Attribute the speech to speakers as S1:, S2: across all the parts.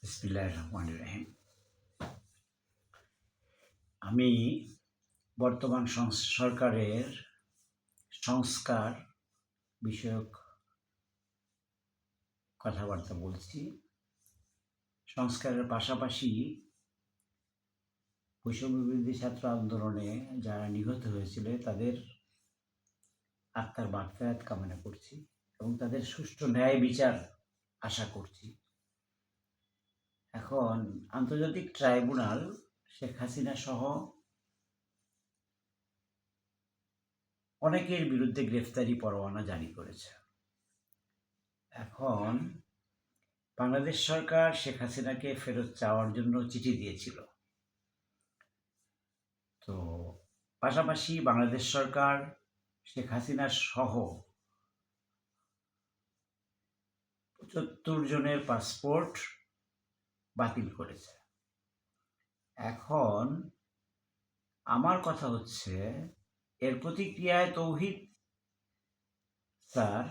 S1: বিসমিল্লাহির রহমানির রহিম। আমি বর্তমান সরকারের সংস্কার বিষয়ক কথাবার্তা বলছি। সংস্কারের পাশাপাশি বৈষম্যবিরোধী ছাত্র আন্দোলনে যারা নিহত হয়েছিল তাদের আত্মার মাগফিরাত কামনা করছি এবং তাদের সুষ্ঠু ন্যায় বিচার আশা করছি। এখন আন্তর্জাতিক ট্রাইব্যুনাল শেখ হাসিনা সহ অনেকের বিরুদ্ধে গ্রেফতারি পরোয়ানা জারি করেছে। এখন বাংলাদেশ সরকার শেখ হাসিনাকে ফেরত চাওয়ার জন্য চিঠি দিয়েছিল। তো পাশাপাশি বাংলাদেশ সরকার শেখ হাসিনা সহ ৭৫ জনের পাসপোর্ট বাতিল করেছে। এখন আমার কথা হচ্ছে, এর প্রতিক্রিয়ায় তৌহিদ স্যার,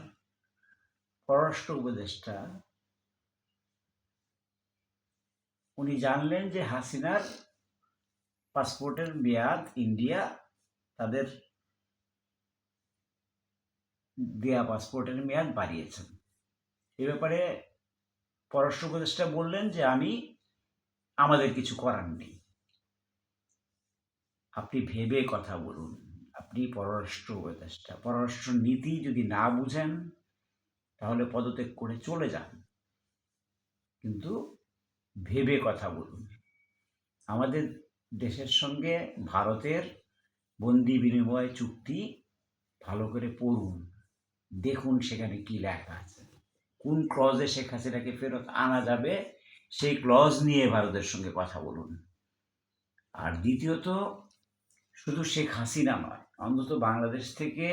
S1: পররাষ্ট্র উপদেষ্টা, উনি জানলেন যে হাসিনার পাসপোর্টের মেয়াদ ইন্ডিয়া তাদের দেয়া পাসপোর্টের মেয়াদ বাড়িয়েছেন। এ ব্যাপারে পররাষ্ট্র উপদেষ্টা বললেন যে আমাদের কিছু করার নেই। আপনি ভেবে কথা বলুন। আপনি পররাষ্ট্র উপদেষ্টা, পররাষ্ট্র নীতি যদি না বুঝেন তাহলে পদত্যাগ করে চলে যান, কিন্তু ভেবে কথা বলুন। আমাদের দেশের সঙ্গে ভারতের বন্দি বিনিময় চুক্তি ভালো করে পড়ুন, দেখুন সেখানে কি লেখা আছে, কোন ক্লজে শেখ হাসিনাকে ফেরত আনা যাবে সেই ক্লজ নিয়ে ভারতের সঙ্গে কথা বলুন। আর দ্বিতীয়ত, শুধু শেখ হাসিনা নয়, অন্তত বাংলাদেশ থেকে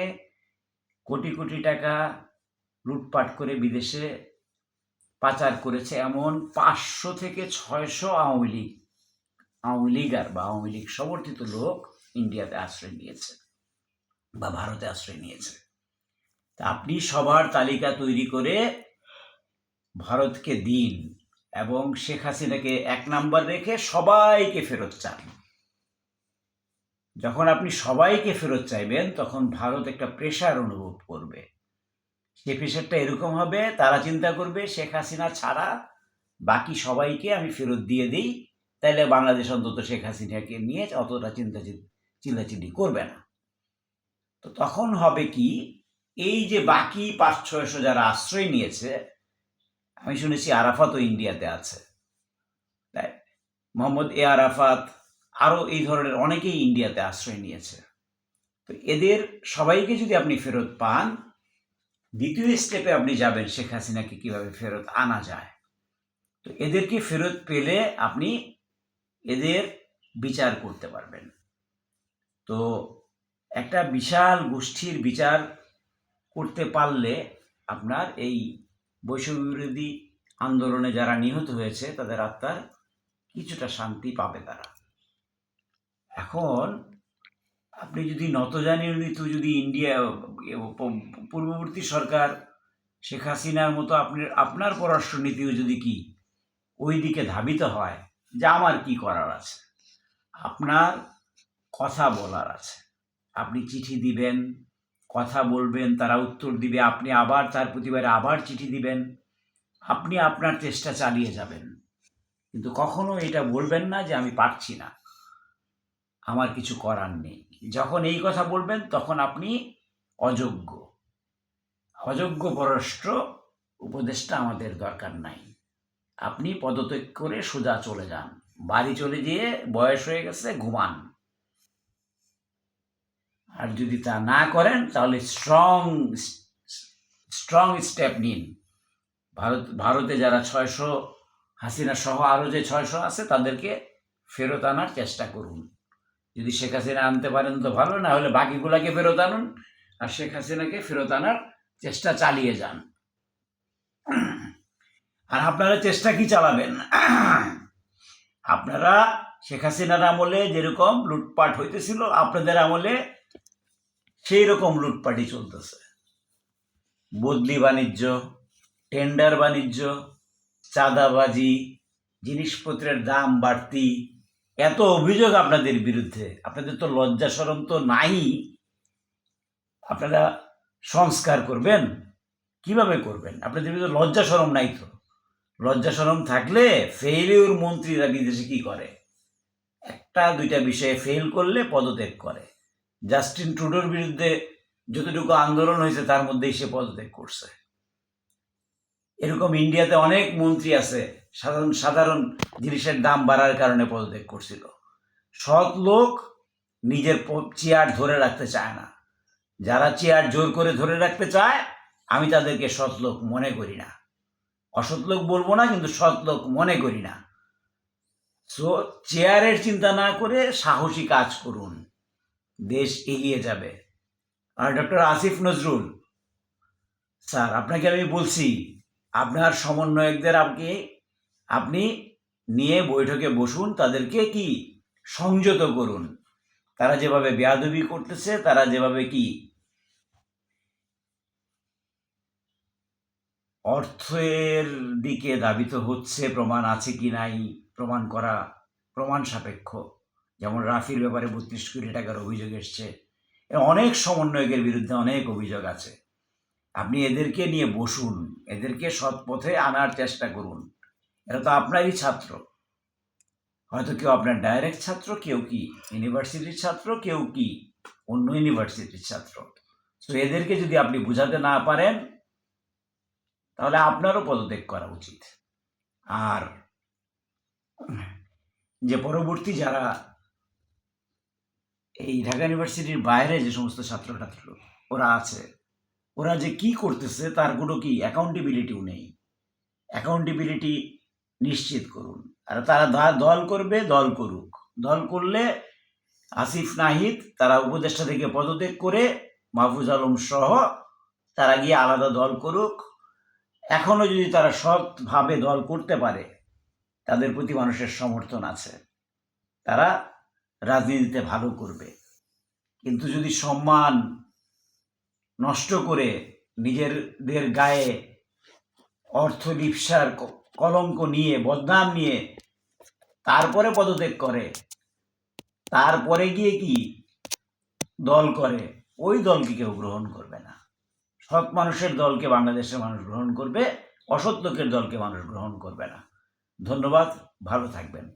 S1: কোটি কোটি টাকা লুটপাট করে বিদেশে পাচার করেছে এমন 500 থেকে 600 আওয়ামী লীগার বা আওয়ামী লীগ সমর্থিত লোক ইন্ডিয়াতে আশ্রয় নিয়েছে বা ভারতে আশ্রয় নিয়েছে। তা আপনি সবার তালিকা তৈরি করে ভারতকে দিন এবং শেখ হাসিনাকে 1 নাম্বার রেখে সবাইকে ফেরত চান। যখন আপনি সবাইকে ফেরত চাইবেন তখন ভারত একটা প্রেশার অনুভব করবে। সেই প্রেশারটা এরকম হবে, তারা চিন্তা করবে শেখ হাসিনা ছাড়া বাকি সবাইকে আমি ফেরত দিয়ে দিই, তাইলে বাংলাদেশ অন্তত শেখ হাসিনাকে নিয়ে অতটা চিল্লাচিল্লি করবে না। তো তখন হবে কি, এই যে বাকি 500-600 যারা আশ্রয় নিয়েছে, আমি শুনেছি আরাফাতও ইন্ডিয়াতে আছে, তাই মোহাম্মদ আরাফাত আরও এই ধরনের অনেকেই ইন্ডিয়াতে আশ্রয় নিয়েছে। তো এদের সবাইকে যদি আপনি ফেরত পান, দ্বিতীয় স্টেপে আপনি যাবেন শেখ হাসিনাকে কিভাবে ফেরত আনা যায়। তো এদেরকে ফেরত পেলে আপনি এদের বিচার করতে পারবেন। তো একটা বিশাল গোষ্ঠীর বিচার করতে পারলে আপনার এই বৈষম্য বিরোধী আন্দোলনে যারা নিহত হয়েছে তাদের আত্মার কিছুটা শান্তি পাবে তারা। এখন আপনি যদি নতজানিত যদি ইন্ডিয়া পূর্ববর্তী সরকার শেখ হাসিনার মতো আপনার পররাষ্ট্রনীতিও যদি কি ওই দিকে ধাবিত হয় যে আমার কি করার আছে, আপনার কথা বলার আছে, আপনি চিঠি দিবেন, কথা বলবেন, তারা উত্তর দিবে, আপনি আবার তার প্রতিবারে আবার চিঠি দিবেন, আপনি আপনার চেষ্টা চালিয়ে যাবেন, কিন্তু কখনো এটা বলবেন না যে আমি পারছি না, আমার কিছু করার নেই। যখন এই কথা বলবেন তখন আপনি অযোগ্য পররাষ্ট্র উপদেষ্টা আমাদের দরকার নাই। আপনি পদত্যাগ করে সোজা চলে যান, বাড়ি চলে গিয়ে বয়স হয়ে গেছে, ঘুমান। আর যদি তা না করেন তাহলে স্ট্রং স্টেপ নিন। ভারতে যারা 600 হাসিনা সহ আরও যে 600 আছে তাদেরকে ফেরত আনার চেষ্টা করুন। যদি শেখ হাসিনা আনতে পারেন তো ভালো, না হলে বাকিগুলাকে ফেরত আনুন আর শেখ হাসিনাকে ফেরত আনার চেষ্টা চালিয়ে যান। আর আপনারা চেষ্টা কি চালাবেন? আপনারা শেখ হাসিনার আমলে যেরকম লুটপাট হইতেছিল, আপনাদের আমলে সেই রকম লুটপাটই চলতেছে। বদলি বাণিজ্য, টেন্ডার বাণিজ্য, চাঁদাবাজি, জিনিসপত্রের দাম বাড়তি, এত অভিযোগ আপনাদের বিরুদ্ধে, আপনাদের তো লজ্জা শরম তো নাই। আপনারা সংস্কার করবেন, কিভাবে করবেন? আপনাদের বিরুদ্ধে লজ্জা শরম নাই তো। লজ্জা শরম থাকলে ফেইলিউর মন্ত্রীরা বিদেশে কি করে? একটা দুইটা বিষয়ে ফেল করলে পদত্যাগ করে। জাস্টিন ট্রুডোর বিরুদ্ধে যতটুকু আন্দোলন হয়েছে তার মধ্যেই সে পদত্যাগ করছে। এরকম ইন্ডিয়াতে অনেক মন্ত্রী আছে সাধারণ সাধারণ জিনিসের দাম বাড়ার কারণে পদত্যাগ করছিল। সৎ লোক নিজের চেয়ার ধরে রাখতে চায় না। যারা চেয়ার জোর করে ধরে রাখতে চায় আমি তাদেরকে সৎ লোক মনে করি না। অসৎ লোক বলবো না, কিন্তু সৎ লোক মনে করি না। সো চেয়ারের চিন্তা না করে সাহসী কাজ করুন, দেশ এগিয়ে যাবে। আর ডক্টর আসিফ নজরুল স্যার, আপনাকে আমি বলছি, আপনার সমন্বয়কদের আপনি নিয়ে বৈঠকে বসুন, তাদেরকে কি সংযত করুন। তারা যেভাবে বেয়াদবি করতেছে, তারা যেভাবে কি অর্থের দিকে ধাবিত হচ্ছে, প্রমাণ আছে কি নাই প্রমাণ করা প্রমাণ সাপেক্ষ। যেমন রাফির ব্যাপারে 32 কোটি টাকার অভিযোগ এসছে। অনেক সমন্বয়কের বিরুদ্ধে অনেক অভিযোগ আছে। আপনি এদেরকে নিয়ে বসুন, এদেরকে সৎ পথে আনার চেষ্টা করুন। এরা তো আপনারই ছাত্র, হয়তো কেউ আপনার ডাইরেক্ট ছাত্র, কেউ কি ইউনিভার্সিটির ছাত্র, কেউ কি অন্য ইউনিভার্সিটির ছাত্র। তো এদেরকে যদি আপনি বুঝাতে না পারেন তাহলে আপনারও পদত্যাগ করা উচিত। আর যে পরবর্তী যারা এই ঢাকা ইউনিভার্সিটির বাইরে যে সমস্ত ছাত্র ওরা আছে, ওরা যে কি করতেছে তার কোনো কি অ্যাকাউন্টেবিলিটিও নেই। অ্যাকাউন্টেবিলিটি নিশ্চিত করুন। আর তারা দল করবে, দল করুক। দল করলে আসিফ নাহিদ তারা উপদেষ্টা থেকে পদত্যাগ করে মাহফুজ আলম সহ তারা গিয়ে আলাদা দল করুক। এখনো যদি তারা সৎভাবে দল করতে পারে, তাদের প্রতি মানুষের সমর্থন আছে, তারা রাজনীতিতে ভালো করবে। কিন্তু যদি সম্মান নষ্ট করে নিজেদের গায়ে অর্থ লিপ্সার কলঙ্ক নিয়ে, বদনাম নিয়ে তারপরে পদত্যাগ করে, তারপরে গিয়ে কি দল করে, ওই দলকে কেউ গ্রহণ করবে না। সৎ মানুষের দলকে বাংলাদেশের মানুষ গ্রহণ করবে, অসৎ লোকের দলকে মানুষ গ্রহণ করবে না। ধন্যবাদ, ভালো থাকবেন।